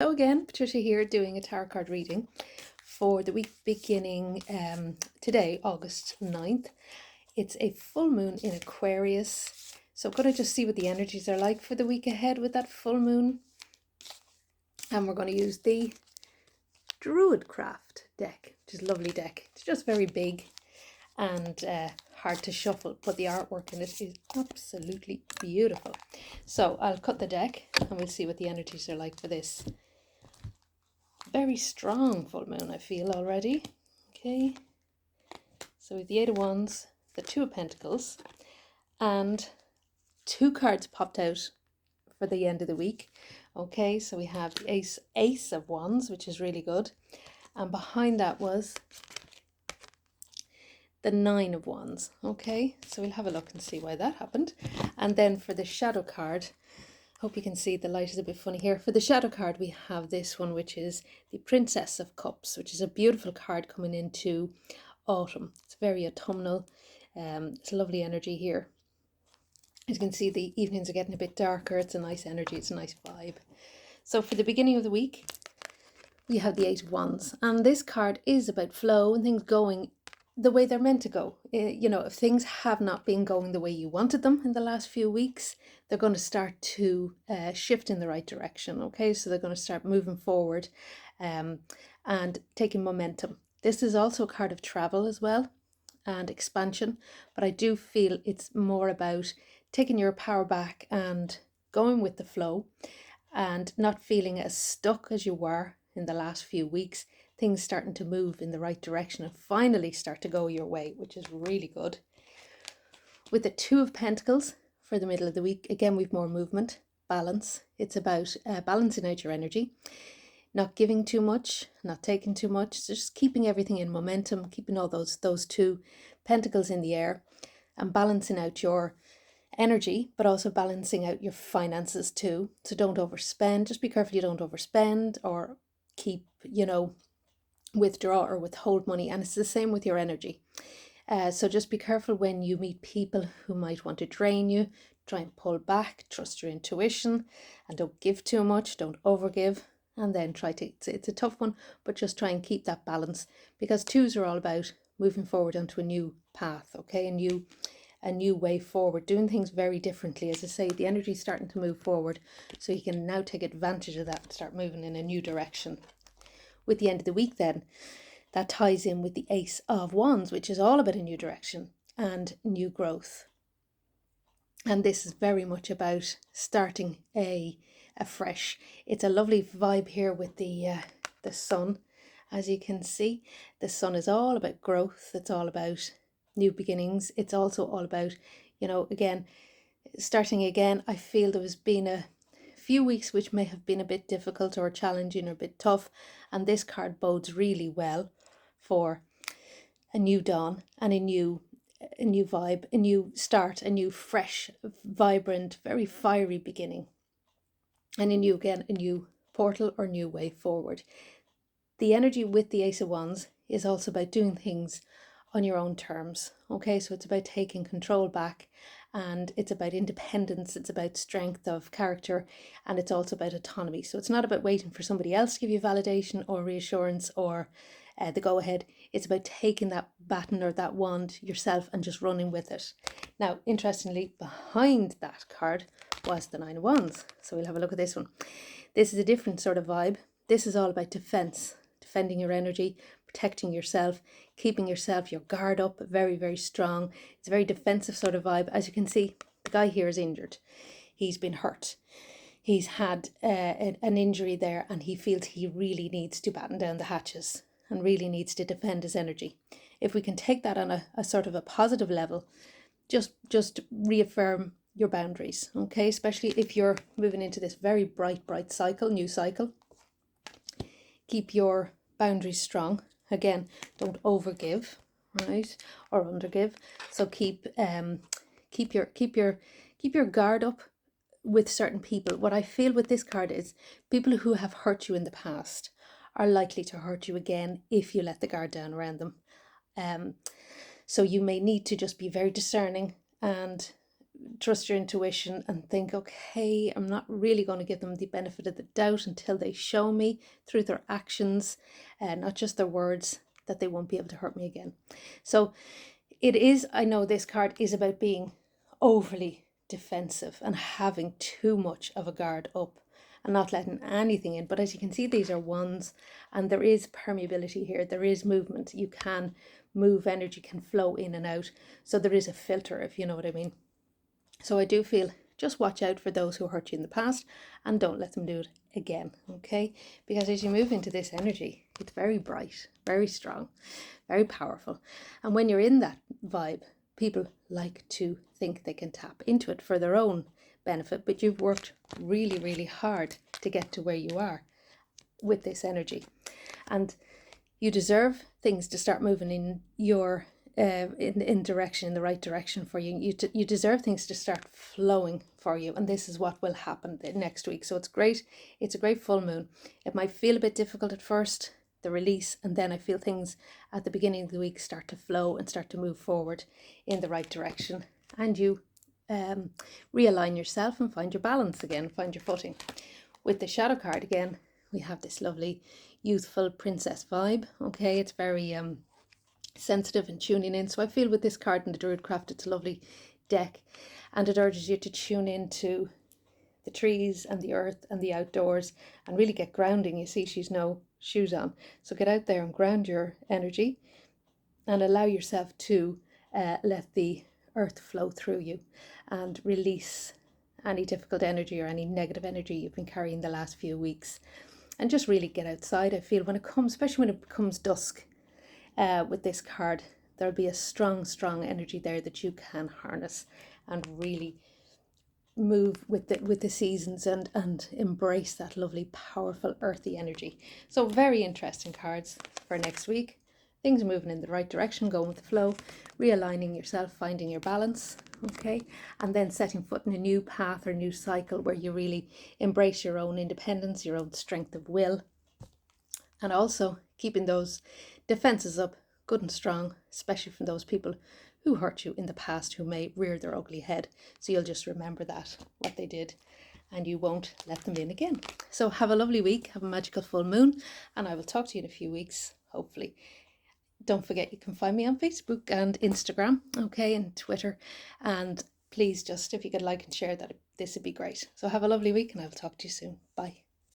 Hello again, Patricia here doing a tarot card reading for the week beginning today, August 9th. It's a full moon in Aquarius. So I'm going to just see what the energies are like for the week ahead with that full moon. And we're going to use the Druidcraft deck, which is a lovely deck. It's just very big and hard to shuffle, but the artwork in it is absolutely beautiful. So I'll cut the deck and we'll see what the energies are like for this. Very strong full moon, I feel already. Okay, so with the Eight of Wands, the Two of Pentacles, and two cards popped out for the end of the week. Okay, so we have the Ace of Wands, which is really good, and behind that was the Nine of Wands. Okay, so we'll have a look and see why that happened. And then for the shadow card, hope you can see the light is a bit funny here. For the shadow card, we have this one, which is the Princess of Cups, which is a beautiful card coming into autumn. It's very autumnal. It's a lovely energy here. As you can see, the evenings are getting a bit darker. It's a nice energy. It's a nice vibe. So for the beginning of the week, we have the Eight of Wands. And this card is about flow and things going the way they're meant to go. You know, if things have not been going the way you wanted them in the last few weeks, they're going to start to shift in the right direction. Okay, so they're going to start moving forward and taking momentum. This is also a card of travel as well and expansion, but I do feel it's more about taking your power back and going with the flow and not feeling as stuck as you were in the last few weeks. Things starting to move in the right direction and finally start to go your way, which is really good. With the Two of Pentacles for the middle of the week, again, we've more movement, balance. It's about balancing out your energy, not giving too much, not taking too much, just keeping everything in momentum, keeping all those two pentacles in the air and balancing out your energy, but also balancing out your finances too. So don't overspend. Just be careful you don't overspend or keep, withdraw or withhold money. And it's the same with your energy. So just be careful when you meet people who might want to drain you. Try and pull back, trust your intuition, and don't give too much, don't overgive. And then it's a tough one, but just try and keep that balance, because twos are all about moving forward onto a new path, okay? A new way forward, doing things very differently. As I say, the energy is starting to move forward, so you can now take advantage of that and start moving in a new direction. With the end of the week then, that ties in with the Ace of Wands, which is all about a new direction and new growth. And this is very much about starting afresh. It's a lovely vibe here with the sun. As you can see, the sun is all about growth. It's all about new beginnings. It's also all about, again, starting again. I feel there has been a few weeks which may have been a bit difficult or challenging or a bit tough, and this card bodes really well for a new dawn and a new vibe, a new start, a new fresh, vibrant, very fiery beginning, and a new portal or new way forward. The energy with the Ace of Wands is also about doing things on your own terms. Okay, so it's about taking control back, and it's about independence, it's about strength of character, and it's also about autonomy. So it's not about waiting for somebody else to give you validation or reassurance or the go ahead. It's about taking that baton or that wand yourself and just running with it. Now, interestingly, behind that card was the Nine of Wands. So we'll have a look at this one. This is a different sort of vibe. This is all about defense, defending your energy, protecting yourself, keeping your guard up, very, very strong. It's a very defensive sort of vibe. As you can see, the guy here is injured. He's been hurt. He's had an injury there, and he feels he really needs to batten down the hatches and really needs to defend his energy. If we can take that on a sort of a positive level, just reaffirm your boundaries, okay? Especially if you're moving into this very bright cycle, new cycle. Keep your boundaries strong. Again, don't overgive, right, or undergive. So keep your guard up with certain people. What I feel with this card is people who have hurt you in the past are likely to hurt you again if you let the guard down around them. So you may need to just be very discerning and trust your intuition and think, okay, I'm not really going to give them the benefit of the doubt until they show me through their actions, not just their words, that they won't be able to hurt me again. So it is, I know this card is about being overly defensive and having too much of a guard up and not letting anything in. But as you can see, these are wands, and there is permeability here. There is movement. You can move, energy can flow in and out. So there is a filter, if you know what I mean. So I do feel just watch out for those who hurt you in the past and don't let them do it again, okay? Because as you move into this energy, it's very bright, very strong, very powerful. And when you're in that vibe, people like to think they can tap into it for their own benefit, but you've worked really, really hard to get to where you are with this energy. And you deserve things to start moving in your in the right direction for you. You deserve things to start flowing for you, and this is what will happen next week. So it's great. It's a great full moon. It might feel a bit difficult at first, the release, and then I feel things at the beginning of the week start to flow and start to move forward in the right direction, and you realign yourself and find your balance again, find your footing. With the shadow card again, we have this lovely youthful princess vibe. Okay, it's very sensitive and tuning in. So I feel with this card in the Druidcraft, it's a lovely deck, and it urges you to tune into the trees and the earth and the outdoors and really get grounding. You see, she's no shoes on, so get out there and ground your energy and allow yourself to let the earth flow through you and release any difficult energy or any negative energy you've been carrying the last few weeks, and just really get outside. I feel when it comes, especially when it becomes dusk, with this card, there'll be a strong energy there that you can harness and really move with the seasons and embrace that lovely, powerful, earthy energy. So very interesting cards for next week. Things moving in the right direction, going with the flow, realigning yourself, finding your balance, okay, and then setting foot in a new path or new cycle where you really embrace your own independence, your own strength of will, and also keeping those defenses up good and strong, especially from those people who hurt you in the past, who may rear their ugly head. So you'll just remember that, what they did, and you won't let them in again. So have a lovely week, have a magical full moon, and I will talk to you in a few weeks, hopefully. Don't forget, you can find me on Facebook and Instagram, okay, and Twitter. And please, just if you could like and share that, this would be great. So have a lovely week, and I will talk to you soon. Bye.